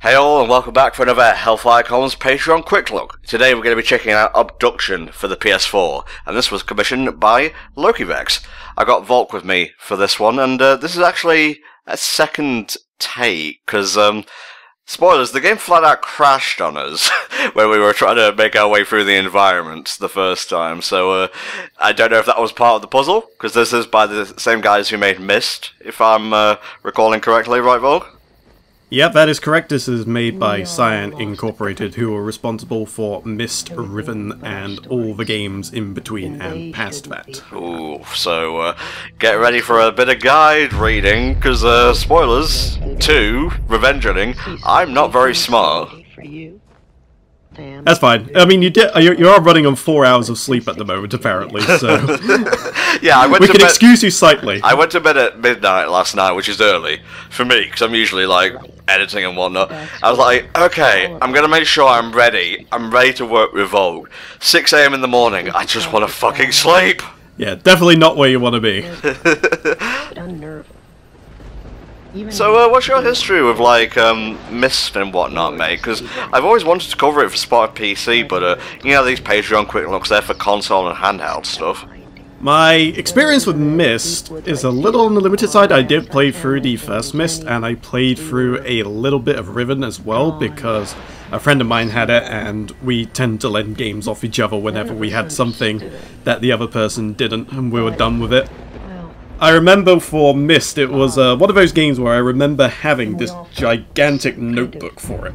Hey all, and welcome back for another HellfireComms Patreon Quick Look. Today we're going to be checking out Obduction for the PS4, and this was commissioned by LokiVex. I got Volk with me for this one, and this is actually a second take, because, spoilers, the game flat out crashed on us when we were trying to make our way through the environment the first time, so I don't know if that was part of the puzzle, because this is by the same guys who made Myst, if I'm recalling correctly, right Volk? Yep, that is correct. This is made by Cyan Incorporated, who are responsible for Myst, Riven, and all the games in between and past that. Ooh, so get ready for a bit of guide reading, because spoilers, 2, revenge hunting, I'm not very smart. That's fine. I mean, you are running on 4 hours of sleep at the moment, apparently, so... Yeah, we can excuse you slightly. I went to bed at midnight last night, which is early for me, because I'm usually, like, editing and whatnot. I was like, okay, I'm gonna make sure I'm ready. I'm ready to work with Vogue. 6 AM in the morning, I just want to fucking sleep. Yeah, definitely not where you want to be. So, what's your history with, like, Myst and whatnot, mate? Because I've always wanted to cover it for Spotted PC, but, you know, these Patreon Quick Looks, they're for console and handheld stuff. My experience with Myst is a little on the limited side. I did play through the first Myst, and I played through a little bit of Riven as well, because a friend of mine had it, and we tend to lend games off each other whenever we had something that the other person didn't, and we were done with it. I remember for Myst, it was one of those games where I remember having this gigantic notebook for it.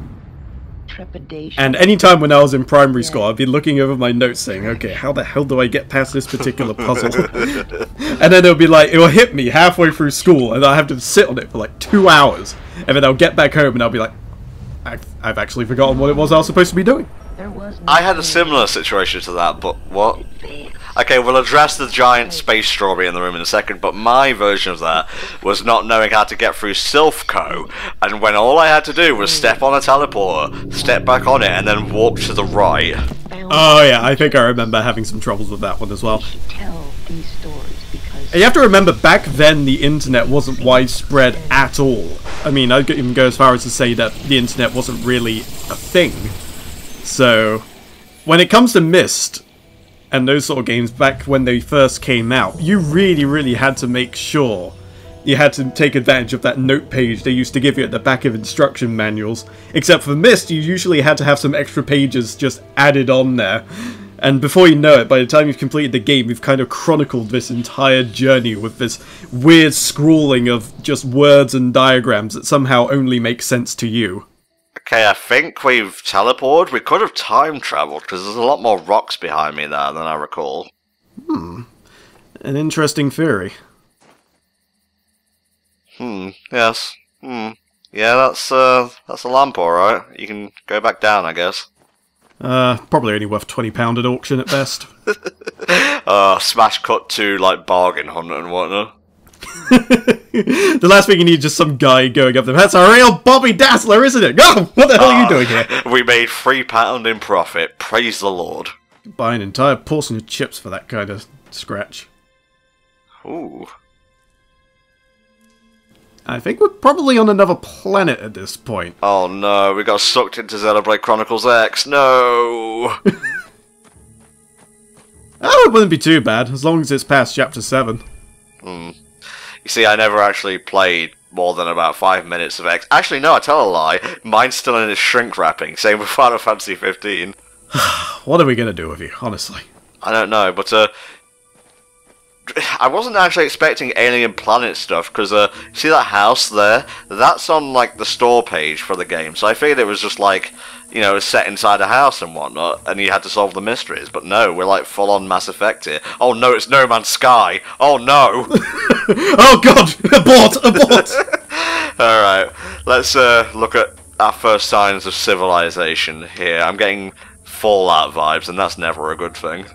And any time when I was in primary school, I'd be looking over my notes saying, okay, how the hell do I get past this particular puzzle? And then it'll be like, it will hit me halfway through school, and I'll have to sit on it for like 2 hours. And then I'll get back home and I'll be like, I've actually forgotten what it was I was supposed to be doing. I had a similar situation to that, but what? Okay, we'll address the giant space strawberry in the room in a second, but my version of that was not knowing how to get through Sylphco, and when all I had to do was step on a teleporter, step back on it, and then walk to the right. Oh yeah, I think I remember having some troubles with that one as well. And you have to remember, back then the internet wasn't widespread at all. I mean, I'd even go as far as to say that the internet wasn't really a thing. So, when it comes to Myst, and those sort of games back when they first came out, you really had to make sure you had to take advantage of that note page they used to give you at the back of instruction manuals. Except for Myst, you usually had to have some extra pages just added on there. And before you know it, by the time you've completed the game, you've kind of chronicled this entire journey with this weird scrawling of just words and diagrams that somehow only make sense to you. Okay, I think we've teleported. We could have time travelled, because there's a lot more rocks behind me there than I recall. An interesting theory. Yes. Yeah, that's a lamp, alright. You can go back down, I guess. Probably only worth £20 at auction at best. Smash cut to, like, bargain hunt and whatnot. The last thing you need is just some guy going up there. That's a real Bobby Dazzler, isn't it? Oh, what the hell are you doing here? We made £3 in profit. Praise the Lord. Buy an entire portion of chips for that kind of scratch. Ooh. I think we're probably on another planet at this point. Oh no, we got sucked into Xenoblade Chronicles X. No! Oh, it wouldn't be too bad, as long as it's past Chapter 7. You see, I never actually played more than about 5 minutes of X. Actually, no, I tell a lie. Mine's still in its shrink wrapping. Same with Final Fantasy 15. What are we going to do with you, honestly? I don't know, but I wasn't actually expecting alien planet stuff, because see that house there? That's on, like, the store page for the game, so I figured it was just, like, you know, set inside a house and whatnot, and you had to solve the mysteries, but no, we're, like, full-on Mass Effect here. Oh no, it's No Man's Sky! Oh no! Oh god! Abort! Alright, let's look at our first signs of civilization here. I'm getting Fallout vibes, and that's never a good thing.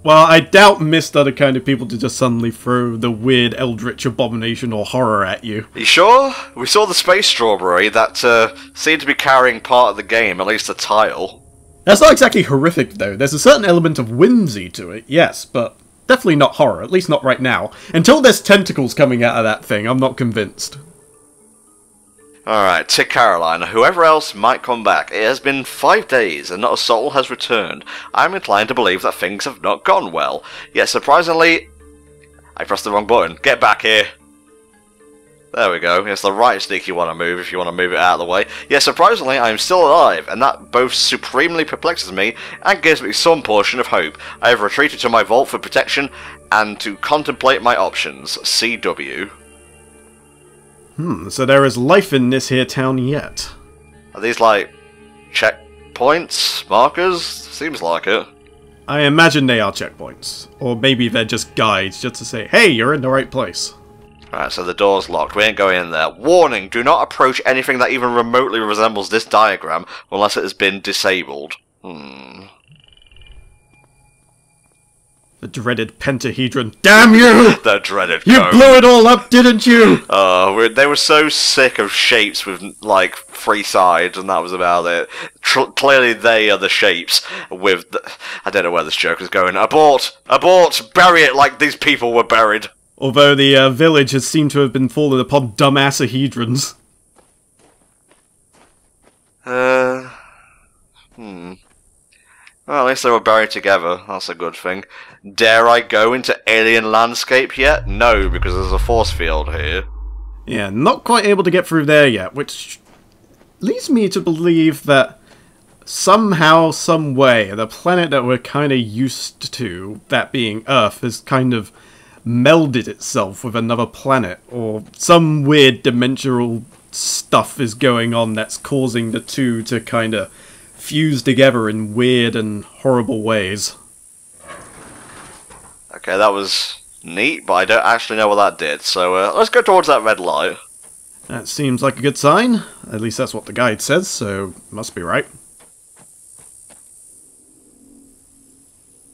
Well, I doubt Myst are the kind of people to just suddenly throw the weird eldritch abomination or horror at you. You sure? We saw the space strawberry that seemed to be carrying part of the game, at least the title. That's not exactly horrific, though. There's a certain element of whimsy to it, yes, but definitely not horror, at least not right now. Until there's tentacles coming out of that thing, I'm not convinced. Alright, to Caroline, whoever else might come back. It has been 5 days and not a soul has returned. I'm inclined to believe that things have not gone well. Yet surprisingly... I pressed the wrong button. Get back here. There we go. It's the right stick you want to move if you want to move it out of the way. Yet surprisingly, I am still alive, and that both supremely perplexes me and gives me some portion of hope. I have retreated to my vault for protection and to contemplate my options. CW. So there is life in this here town yet. Are these like checkpoints? Markers? Seems like it. I imagine they are checkpoints. Or maybe they're just guides, just to say, hey, you're in the right place. Alright, so the door's locked. We ain't going in there. Warning, do not approach anything that even remotely resembles this diagram unless it has been disabled. The dreaded pentahedron. Damn you! The dreaded You cone. blew it all up, didn't you? They were so sick of shapes with, like, 3 sides, and that was about it. Clearly they are the shapes with... I don't know where this joke is going. Abort! Abort! Bury it like these people were buried! Although the village has seemed to have been fallen upon dumbassahedrons. Well, at least they were buried together. That's a good thing. Dare I go into alien landscape yet? No, because there's a force field here. Yeah, not quite able to get through there yet, which leads me to believe that somehow, some way, the planet that we're kind of used to, that being Earth, has kind of melded itself with another planet, or some weird dimensional stuff is going on that's causing the two to kind of fuse together in weird and horrible ways. Okay, that was neat, but I don't actually know what that did, so let's go towards that red light. That seems like a good sign. At least that's what the guide says, so must be right.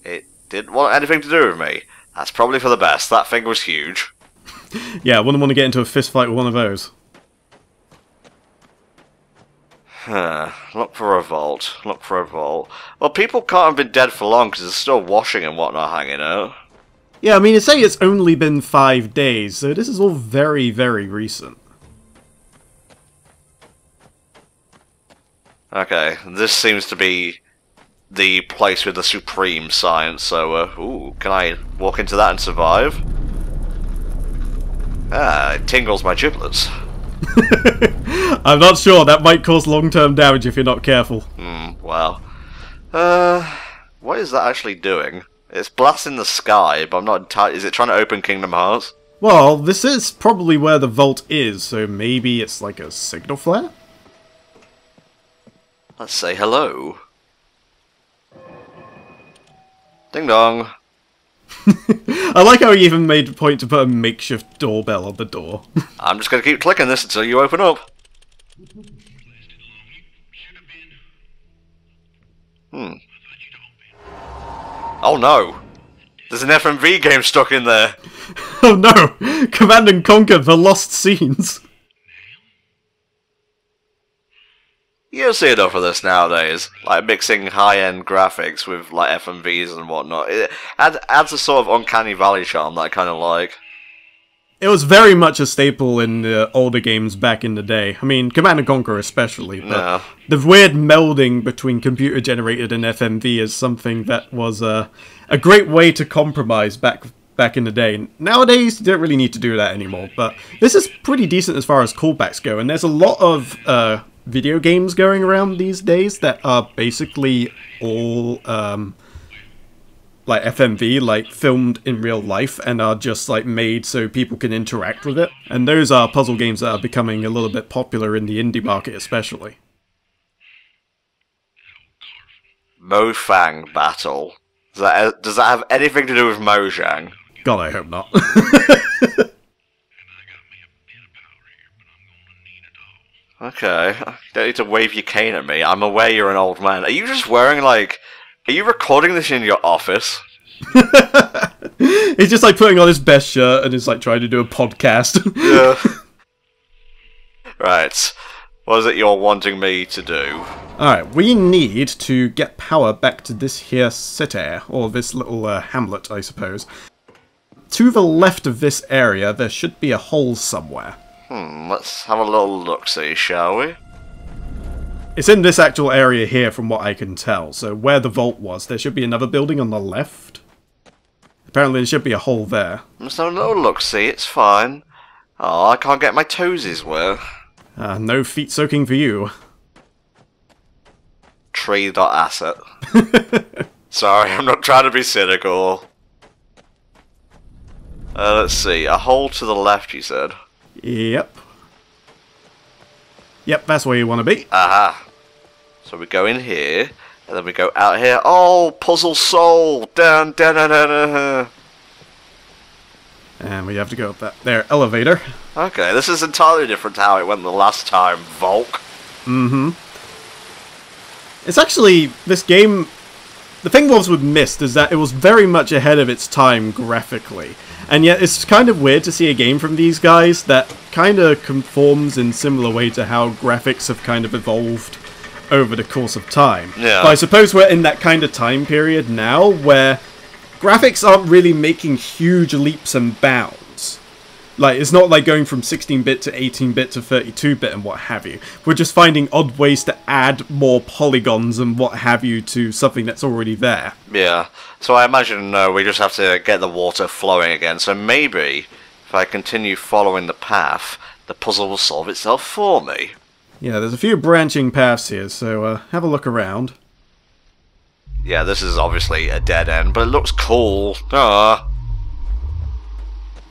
It didn't want anything to do with me. That's probably for the best. That thing was huge. Yeah, I wouldn't want to get into a fist fight with one of those. Look for a vault. Look for a vault. Well, people can't have been dead for long because there's still washing and whatnot hanging out. Yeah, I mean, it's saying it's only been 5 days, so this is all very, very recent. Okay, this seems to be the place with the supreme science, so, ooh, can I walk into that and survive? Ah, it tingles my giblets. I'm not sure, that might cause long-term damage if you're not careful. Well. What is that actually doing? It's blasting the sky, but I'm not entirely... Is it trying to open Kingdom Hearts? Well, this is probably where the vault is, so maybe it's like a signal flare? Let's say hello. Ding dong. I like how he even made a point to put a makeshift doorbell on the door. I'm just going to keep clicking this until you open up. Oh no! There's an FMV game stuck in there! Oh no! Command & Conquer: The Lost Scenes! You see enough of this nowadays, like mixing high-end graphics with like FMVs and whatnot. It adds a sort of uncanny valley charm that I kind of like. It was very much a staple in the older games back in the day. I mean, Command & Conquer especially, but the weird melding between computer-generated and FMV is something that was a great way to compromise back in the day. Nowadays, you don't really need to do that anymore, but this is pretty decent as far as callbacks go, and there's a lot of video games going around these days that are basically all like FMV, like filmed in real life, and are just like made so people can interact with it. And those are puzzle games that are becoming a little bit popular in the indie market especially. Mofang Battle. Does that have anything to do with Mojang? God, I hope not. Okay, you don't need to wave your cane at me. I'm aware you're an old man. Are you just wearing, like... Are you recording this in your office? He's just, like, putting on his best shirt and is, like, trying to do a podcast. Yeah. Right. What is it you're wanting me to do? Alright, we need to get power back to this here city, or this little hamlet, I suppose. To the left of this area, there should be a hole somewhere. Let's have a little look-see, shall we? It's in this actual area here from what I can tell. So where the vault was, there should be another building on the left. Apparently there should be a hole there. Let's have a little look-see, it's fine. Oh, I can't get my toesies wet. No feet soaking for you. Tree.asset. Sorry, I'm not trying to be cynical. Let's see, a hole to the left, you said? Yep. Yep, that's where you want to be. Aha. So we go in here, and then we go out here. Oh, puzzle soul! Dun, dun, dun, dun, dun. And we have to go up that there elevator. Okay, this is entirely different to how it went the last time, Volk. Mm-hmm. It's actually, this game... The thing was with Myst is that it was very much ahead of its time graphically. And yet it's kind of weird to see a game from these guys that kind of conforms in similar way to how graphics have kind of evolved over the course of time. Yeah. But I suppose we're in that kind of time period now where graphics aren't really making huge leaps and bounds. Like, it's not like going from 16-bit to 18-bit to 32-bit and what have you. We're just finding odd ways to add more polygons and what have you to something that's already there. Yeah, so I imagine we just have to get the water flowing again. So maybe, if I continue following the path, the puzzle will solve itself for me. Yeah, there's a few branching paths here, so have a look around. Yeah, this is obviously a dead end, but it looks cool.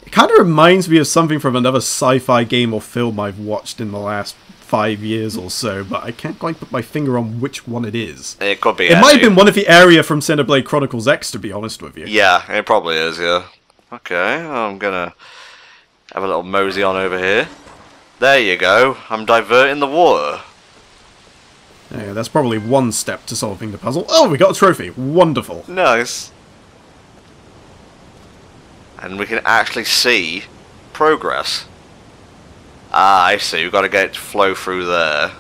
It kind of reminds me of something from another sci-fi game or film I've watched in the last 5 years or so, but I can't quite put my finger on which one it is. It could be. It might have been one of the area from Xenoblade Chronicles X, to be honest with you. Yeah, it probably is, yeah. Okay, I'm gonna have a little mosey on over here. There you go, I'm diverting the water. Yeah, that's probably one step to solving the puzzle. Oh, we got a trophy. Wonderful. Nice. And we can actually see progress. Ah, I see. We've got to get it to flow through there.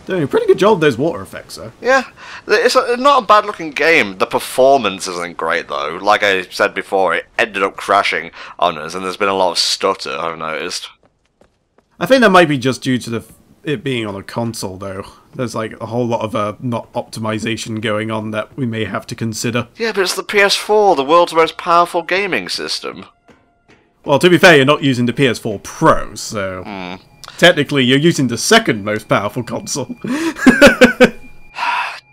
Doing a pretty good job with those water effects, though. Yeah, it's not a bad looking game. The performance isn't great, though. Like I said before, it ended up crashing on us, and there's been a lot of stutter, I've noticed. I think that might be just due to it being on a console, though. There's like a whole lot of not optimization going on that we may have to consider. Yeah, but it's the PS4, the world's most powerful gaming system. Well, to be fair, you're not using the PS4 Pro, so technically you're using the second most powerful console.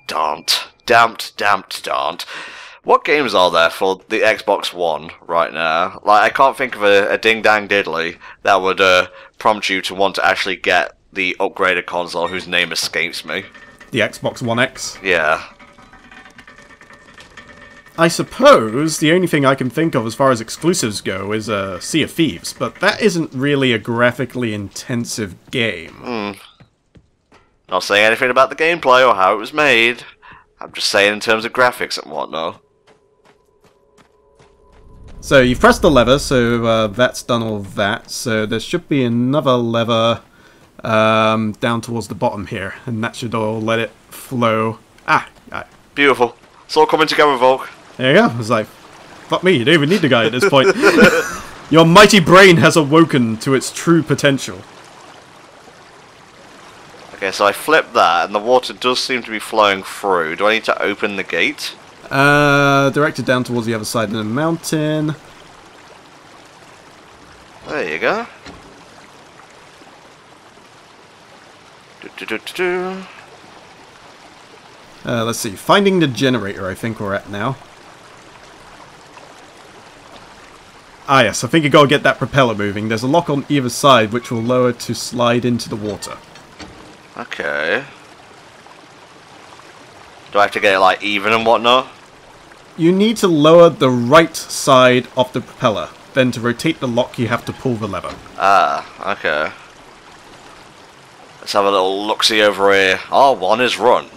Damned. What games are there for the Xbox One right now? Like, I can't think of a ding-dang diddly that would prompt you to want to actually get the upgraded console whose name escapes me. The Xbox One X? Yeah. I suppose the only thing I can think of as far as exclusives go is Sea of Thieves, but that isn't really a graphically intensive game. Not saying anything about the gameplay or how it was made. I'm just saying in terms of graphics and whatnot. So you've pressed the lever, so that's done all that. So there should be another lever down towards the bottom here, and that should all let it flow. Beautiful. It's all coming together, Volk. There you go. I was like, fuck me, you don't even need the guy at this point. Your mighty brain has awoken to its true potential. Okay, so I flipped that, and the water does seem to be flowing through. Do I need to open the gate? Directed down towards the other side of the mountain. There you go. Let's see. Finding the generator, I think we're at now. Ah, yes. I think you gotta get that propeller moving. There's a lock on either side which will lower to slide into the water. Okay. Do I have to get it, like, even and whatnot? You need to lower the right side of the propeller. Then to rotate the lock, you have to pull the lever. Ah, okay. Let's have a little look-see over here. R1 is run.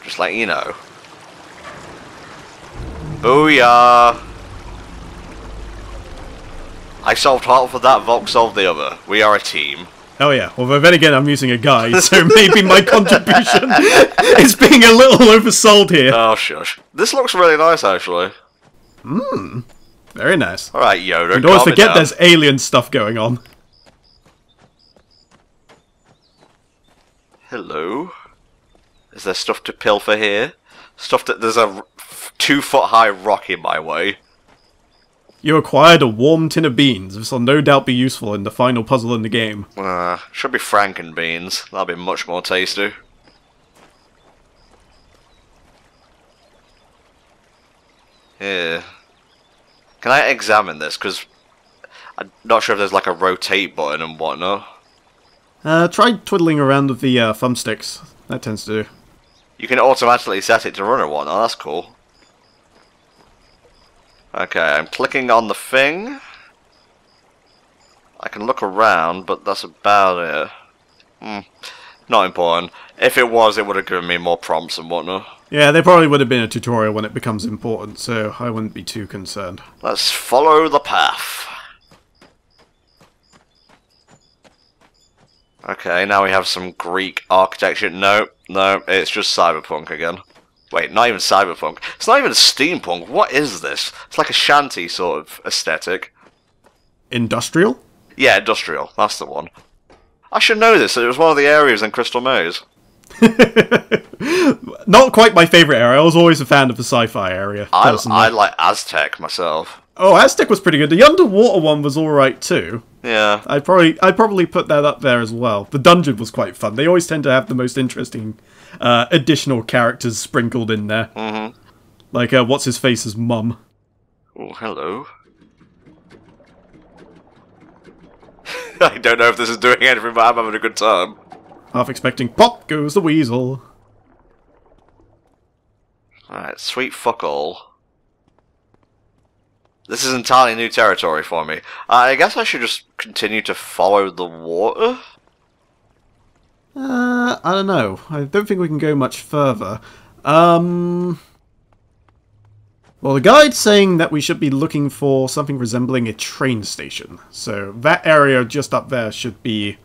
Just letting you know. Booyah! I solved half of that, Volk solved the other. We are a team. Oh yeah, well then again I'm using a guide, so maybe my contribution is being a little oversold here. Oh shush. This looks really nice actually. Very nice. Alright, Yoda, And always calm it forget down. there's alien stuff going on. Hello? Is there stuff to pilfer here? Stuff that there's a 2-foot-high rock in my way. You acquired a warm tin of beans. This will no doubt be useful in the final puzzle in the game. Should be frankenbeans. That'll be much more tasty. Yeah. Can I examine this? Because I'm not sure if there's like a rotate button and whatnot. Try twiddling around with the thumbsticks. That tends to do. You can automatically set it to run or whatnot. That's cool. Okay, I'm clicking on the thing. I can look around, but that's about it. Not important. If it was, it would have given me more prompts and whatnot. Yeah, there probably would have been a tutorial when it becomes important, so I wouldn't be too concerned. Let's follow the path. Okay, now we have some Greek architecture. No, it's just cyberpunk again. Wait, not even cyberpunk. It's not even steampunk. What is this? It's like a shanty sort of aesthetic. Industrial? Yeah, industrial. That's the one. I should know this. It was one of the areas in Crystal Maze. Not quite my favourite area. I was always a fan of the sci-fi area. I like Aztec myself. Oh, Aztec was pretty good. The underwater one was alright too. Yeah. I'd probably put that up there as well. The dungeon was quite fun. They always tend to have the most interesting additional characters sprinkled in there. Mm-hmm. Like, what's-his-face's mum. Oh, hello. I don't know if this is doing anything, but I'm having a good time. Half expecting, pop goes the weasel. Alright, sweet fuck all. This is entirely new territory for me. I guess I should just continue to follow the water? I don't know. I don't think we can go much further. Well, the guide's saying that we should be looking for something resembling a train station. So that area just up there should be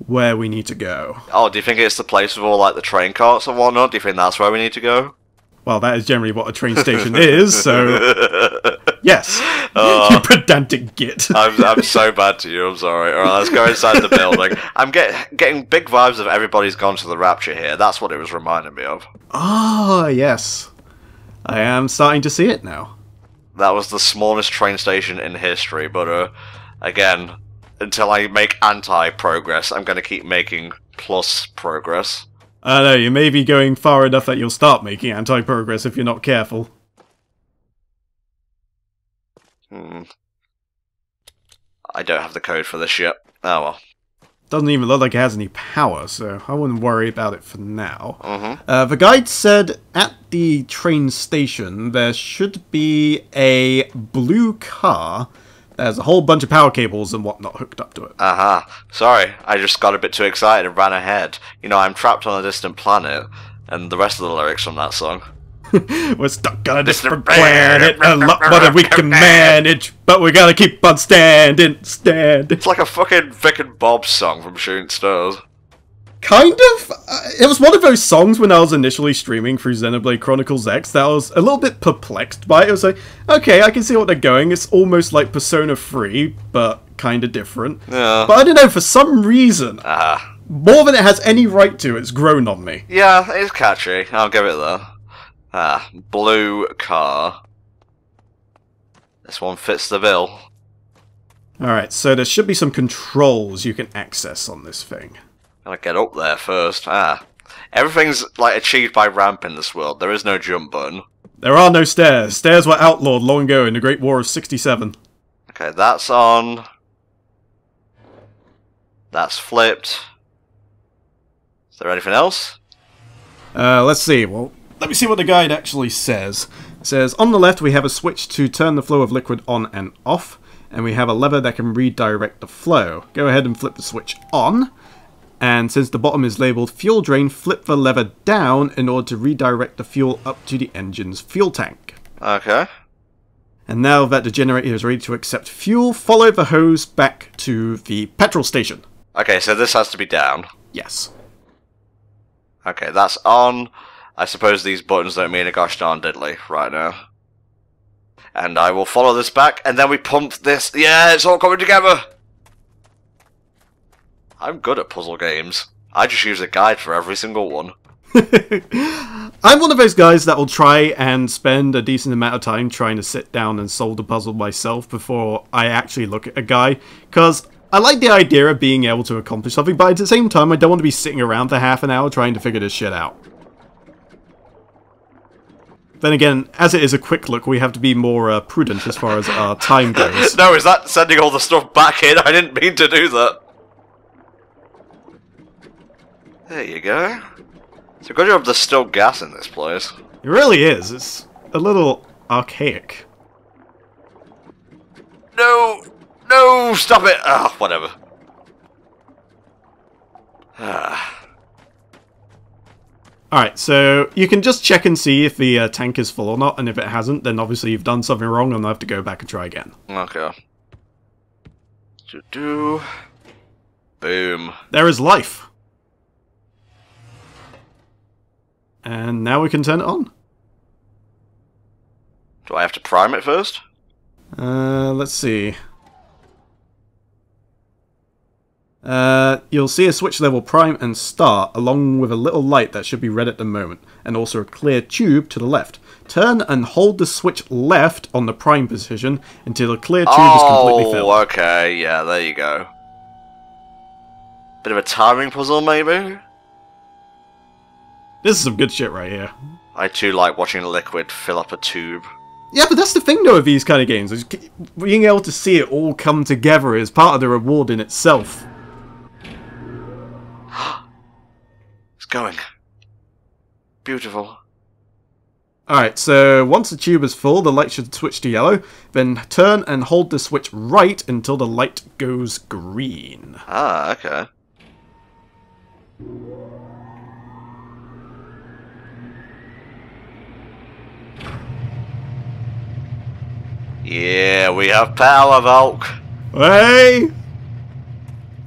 where we need to go. Oh, do you think it's the place with all like the train carts and whatnot? Do you think that's where we need to go? Well, that is generally what a train station is, so... Yes. You pedantic git. I'm so bad to you, I'm sorry. Alright, let's go inside the building. I'm getting big vibes of everybody's gone to the rapture here. That's what it was reminding me of. Ah, yes. I am starting to see it now. That was the smallest train station in history, but again, until I make anti-progress, I'm going to keep making plus progress. I know, you may be going far enough that you'll start making anti-progress if you're not careful. I don't have the code for this yet. Oh well. Doesn't even look like it has any power, so I wouldn't worry about it for now. Mm-hmm. The guide said at the train station there should be a blue car. There's a whole bunch of power cables and whatnot hooked up to it. Aha. Sorry, I just got a bit too excited and ran ahead. You know, I'm trapped on a distant planet, and the rest of the lyrics from that song. We're stuck on a distant planet, a lot more than we can manage, but we gotta keep on standing. It's like a fucking Vic and Bob song from Shooting Stars. Kind of. It was one of those songs when I was initially streaming through Xenoblade Chronicles X that I was a little bit perplexed by. It was like, okay, I can see what they're going. It's almost like Persona 3, but kind of different. Yeah. But I don't know, for some reason, Ah. more than it has any right to, it's grown on me. Yeah, it's catchy. I'll give it that. Ah, blue car. This one fits the bill. Alright, so there should be some controls you can access on this thing. Gotta get up there first. Ah. Everything's, like, achieved by ramp in this world. There is no jump button. There are no stairs. Stairs were outlawed long ago in the Great War of '67. Okay, that's on. That's flipped. Is there anything else? Let's see. Well, let me see what the guide actually says. It says, on the left we have a switch to turn the flow of liquid on and off, and we have a lever that can redirect the flow. Go ahead and flip the switch on, and since the bottom is labelled fuel drain, flip the lever down in order to redirect the fuel up to the engine's fuel tank. Okay. And now that the generator is ready to accept fuel, follow the hose back to the petrol station. Okay, so this has to be down. Yes. Okay, that's on. I suppose these buttons don't mean a gosh darn diddly right now. And I will follow this back, and then we pump this. Yeah, it's all coming together! I'm good at puzzle games. I just use a guide for every single one. I'm one of those guys that will try and spend a decent amount of time trying to sit down and solve the puzzle myself before I actually look at a guide, because I like the idea of being able to accomplish something, but at the same time I don't want to be sitting around for half an hour trying to figure this shit out. Then again, as it is a quick look, we have to be more prudent as far as our time goes. No, is that sending all the stuff back in? I didn't mean to do that. There you go. It's a good job there's still gas in this place. It really is. It's a little archaic. No! No! Stop it! Ah, whatever. Alright, so you can just check and see if the tank is full or not, and if it hasn't, then obviously you've done something wrong and I'll have to go back and try again. Okay. Boom. There is life. And now we can turn it on. Do I have to prime it first? Let's see. You'll see a switch level prime and start, along with a little light that should be red at the moment, and also a clear tube to the left. Turn and hold the switch left on the prime position until the clear tube is completely filled. Oh, okay, yeah, there you go. Bit of a timing puzzle, maybe? This is some good shit right here. I too like watching liquid fill up a tube. Yeah, but that's the thing though with these kind of games. Is being able to see it all come together is part of the reward in itself. It's going. Beautiful. Alright, so once the tube is full, the light should switch to yellow. Then turn and hold the switch right until the light goes green. Ah, okay. Yeah, we have power, Volk. Hey!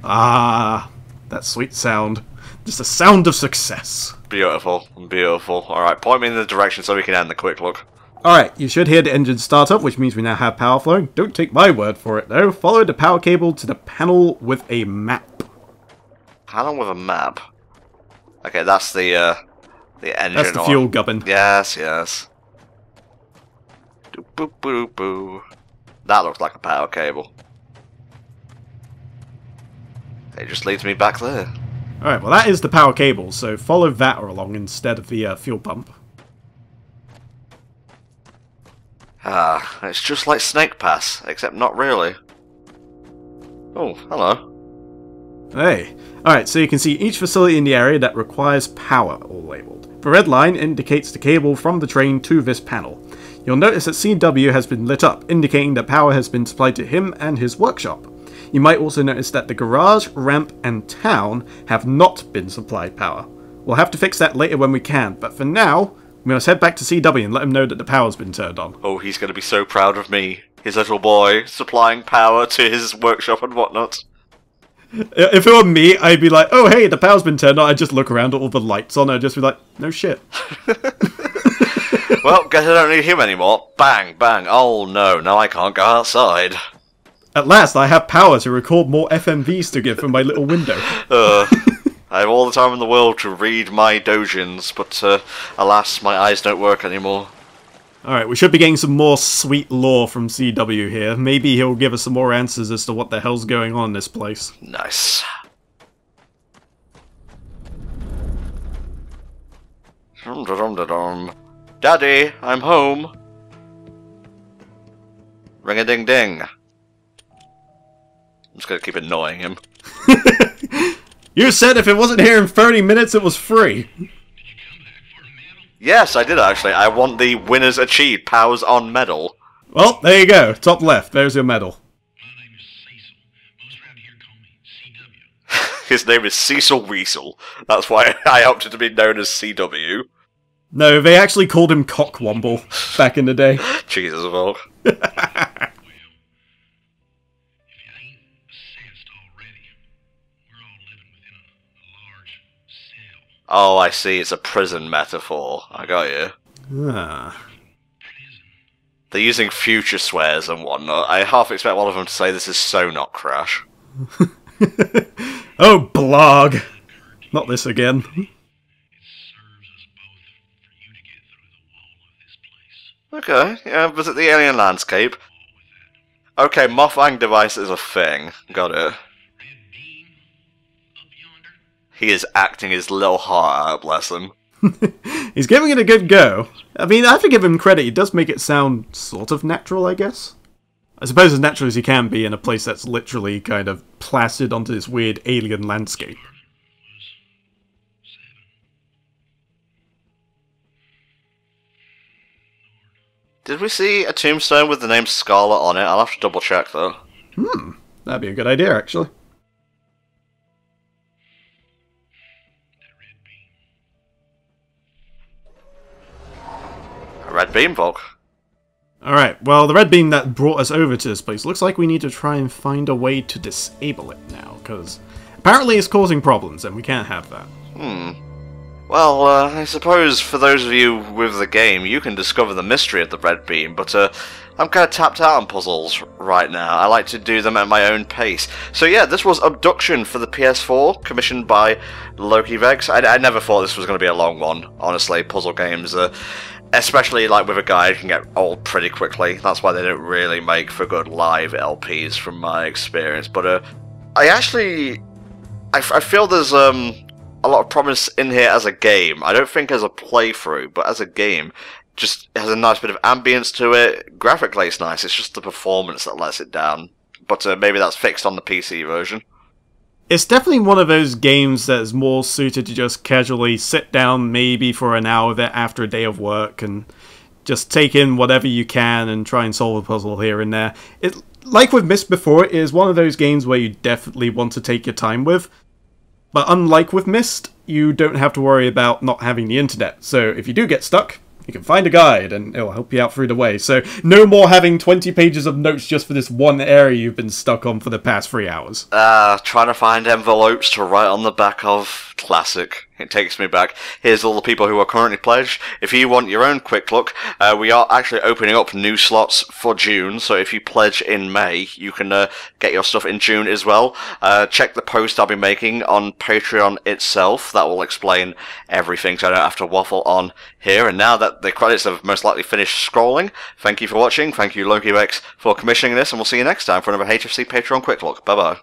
Ah, that sweet sound. Just a sound of success. Beautiful, beautiful. Alright, point me in the direction so we can end the quick look. Alright, you should hear the engine start up, which means we now have power flowing. Don't take my word for it, though. Follow the power cable to the panel with a map. Panel with a map? Okay, that's the engine. That's the fuel gubbin. Yes, yes. Boop, boop, boop. That looks like a power cable. It just leads me back there. Alright, well that is the power cable, so follow that along instead of the fuel pump. Ah, it's just like Snake Pass, except not really. Oh, hello. Hey. Alright, so you can see each facility in the area that requires power, all labelled. The red line indicates the cable from the train to this panel. You'll notice that CW has been lit up, indicating that power has been supplied to him and his workshop. You might also notice that the garage, ramp, and town have not been supplied power. We'll have to fix that later when we can, but for now, we must head back to CW and let him know that the power's been turned on. Oh, he's going to be so proud of me. His little boy, supplying power to his workshop and whatnot. If it were me, I'd be like, oh hey, the power's been turned on. I'd just look around at all the lights on, I'd just be like, no shit. Well, guess I don't need him anymore. Bang, bang. Oh no, now I can't go outside. At last, I have power to record more FMVs to give from my little window. I have all the time in the world to read my dojins, but alas, my eyes don't work anymore. Alright, we should be getting some more sweet lore from CW here. Maybe he'll give us some more answers as to what the hell's going on in this place. Nice. Daddy, I'm home. Ring-a-ding-ding. I'm just gonna keep annoying him. You said if it wasn't here in 30 minutes, it was free. Yes, I did actually. I want the winners achieved powers on medal. Well, there you go. Top left. There's your medal. My name is Cecil. Most around here call me CW. His name is Cecil Weasel. That's why I opted to be known as CW. No, they actually called him Cockwomble back in the day. Jesus, Volk. Well, if you ain't sensed already, we're all living within a large cell. Oh, I see. It's a prison metaphor. I got you. Ah. Prison They're using future swears and whatnot. I half expect one of them to say this is so not Crash. Oh, blog! Not this again. It serves us both for you to get through the wall of this place. Okay, yeah, visit the alien landscape. Okay, Mothang device is a thing. Got it. Red beam up yonder. He is acting his little heart out, bless him. He's giving it a good go. I mean, I have to give him credit, he does make it sound sort of natural, I guess. I suppose as natural as he can be in a place that's literally kind of plastered onto this weird alien landscape. Did we see a tombstone with the name Scarlet on it? I'll have to double check though. That'd be a good idea, actually. A red beam, Volk. Alright, well, the red beam that brought us over to this place looks like we need to try and find a way to disable it now, because apparently it's causing problems, and we can't have that. Well, I suppose for those of you with the game, you can discover the mystery of the red beam, but I'm kind of tapped out on puzzles right now. I like to do them at my own pace. So yeah, this was Obduction for the PS4, commissioned by LokiVex. I never thought this was going to be a long one, honestly. Puzzle games, especially like with a guide, can get old pretty quickly. That's why they don't really make for good live LPs from my experience. But I feel there's a lot of promise in here as a game. I don't think as a playthrough, but as a game, just has a nice bit of ambience to it. Graphically it's nice, it's just the performance that lets it down. But maybe that's fixed on the PC version. It's definitely one of those games that is more suited to just casually sit down maybe for an hour of it after a day of work and just take in whatever you can and try and solve a puzzle here and there. It, like with Myst before, it is one of those games where you definitely want to take your time with. But unlike with Myst, you don't have to worry about not having the internet. So if you do get stuck, you can find a guide and it'll help you out through the way. So no more having 20 pages of notes just for this one area you've been stuck on for the past 3 hours. Trying to find envelopes to write on the back of. Classic. It takes me back. Here's all the people who are currently pledged. If you want your own quick look, we are actually opening up new slots for June, so if you pledge in May, you can get your stuff in June as well. Check the post I'll be making on Patreon itself. That will explain everything, so I don't have to waffle on here. And now that the credits have most likely finished scrolling, thank you for watching. Thank you, LokiVex, for commissioning this, and we'll see you next time for another HFC Patreon Quick Look. Bye-bye.